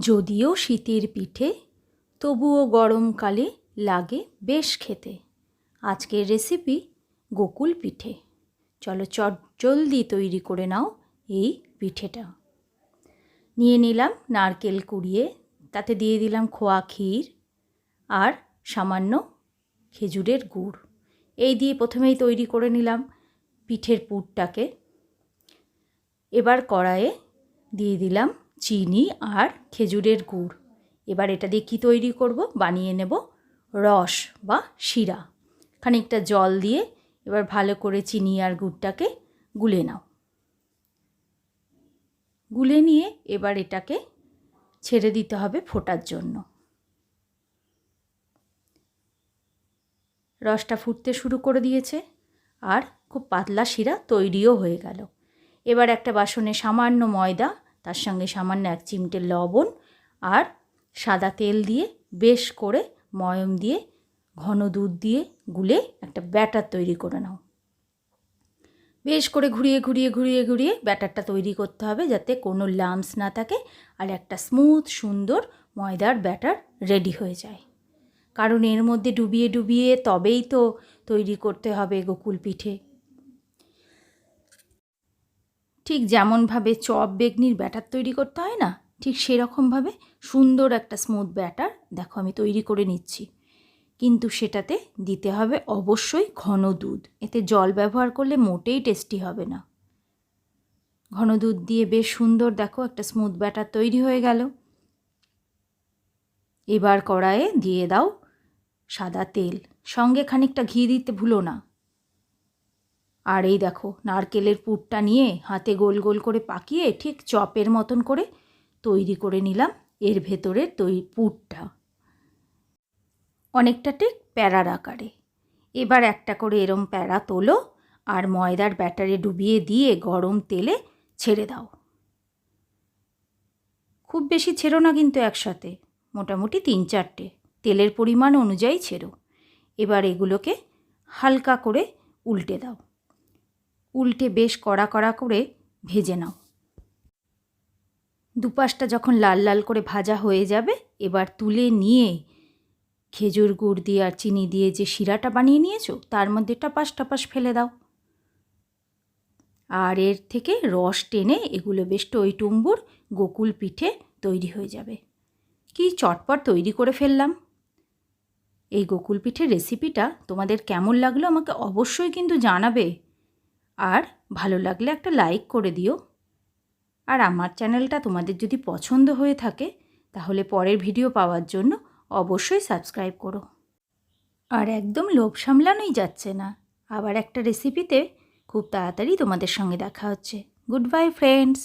যদিও শীতের পিঠে, তবুও গরমকালে লাগে বেশ খেতে। আজকের রেসিপি গোকুল পিঠে। চলো জলদি তৈরি করে নাও এই পিঠেটা। নিয়ে নিলাম নারকেল কুড়িয়ে, তাতে দিয়ে দিলাম খোয়া ক্ষীর আর সামান্য খেজুরের গুড়। এই দিয়ে প্রথমেই তৈরি করে নিলাম পিঠের পুরটাকে। এবার কড়াইয়ে দিয়ে দিলাম চিনি আর খেজুরের গুড়। এবার এটা দিয়ে কী তৈরি করব, বানিয়ে নেব রস বা শিরা। খানিকটা জল দিয়ে এবার ভালো করে চিনি আর গুড়টাকে গুলে নাও। গুলে নিয়ে এবার এটাকে ছেড়ে দিতে হবে ফোটার জন্য। রসটা ফুটতে শুরু করে দিয়েছে আর খুব পাতলা শিরা তৈরিও হয়ে গেল। এবার একটা বাসনে সামান্য ময়দা, তার সঙ্গে সামান্য 1 চিমটে লবণ আর সাদা তেল দিয়ে বেশ করে ময়ম দিয়ে ঘন দুধ দিয়ে গুলে একটা ব্যাটার তৈরি করে নাও। বেশ করে ঘুরিয়ে ব্যাটারটা তৈরি করতে হবে, যাতে কোনো লাম্পস না থাকে আর একটা স্মুথ সুন্দর ময়দার ব্যাটার রেডি হয়ে যায়। কারণ এর মধ্যে ডুবিয়ে তবেই তো তৈরি করতে হবে গোকুল পিঠে। ঠিক যেমনভাবে চপ বেগনির ব্যাটার তৈরি করতে হয় না, ঠিক সেরকমভাবে সুন্দর একটা স্মুথ ব্যাটার দেখো আমি তৈরি করে নিচ্ছি। কিন্তু সেটাতে দিতে হবে অবশ্যই ঘন দুধ। এতে জল ব্যবহার করলে মোটেই টেস্টি হবে না। ঘন দুধ দিয়ে বেশ সুন্দর দেখো একটা স্মুথ ব্যাটার তৈরি হয়ে গেল। এবার কড়াইয়ে দিয়ে দাও সাদা তেল, সঙ্গে খানিকটা ঘি দিতে ভুলো না। আর এই দেখো নারকেলের পুরটা নিয়ে হাতে গোল গোল করে পাকিয়ে ঠিক চপের মতন করে তৈরি করে নিলাম এর ভেতরের পুরটা, অনেকটা ঠিক প্যারার আকারে। এবার একটা করে এরম প্যারা তোলো আর ময়দার ব্যাটারে ডুবিয়ে দিয়ে গরম তেলে ছেড়ে দাও। খুব বেশি ছেড়ো না কিন্তু একসাথে, মোটামুটি 3-4টে, তেলের পরিমাণ অনুযায়ী ছেড়ো। এবার এগুলোকে হালকা করে উল্টে দাও। উল্টে বেশ কড়া করে ভেজে নাও। দুপাশটা যখন লাল লাল করে ভাজা হয়ে যাবে, এবার তুলে নিয়ে খেজুর গুড় দিয়ে আর চিনি দিয়ে যে শিরাটা বানিয়ে নিয়েছো তার মধ্যে টাপাস ফেলে দাও। আর এর থেকে রস টেনে এগুলো বেশ টইটুম্বুর গোকুল পিঠে তৈরি হয়ে যাবে। কি চটপট তৈরি করে ফেললাম। এই গোকুল পিঠের রেসিপিটা তোমাদের কেমন লাগলো আমাকে অবশ্যই কিন্তু জানাবে। আর ভালো লাগলে একটা লাইক করে দিও। আর আমার চ্যানেলটা তোমাদের যদি পছন্দ হয়ে থাকে তাহলে পরের ভিডিও পাওয়ার জন্য অবশ্যই সাবস্ক্রাইব করো। আর একদম লোভ সামলানোই যাচ্ছে না, আবার একটা রেসিপিতে খুব তাড়াতাড়ি তোমাদের সঙ্গে দেখা হচ্ছে। Good bye friends.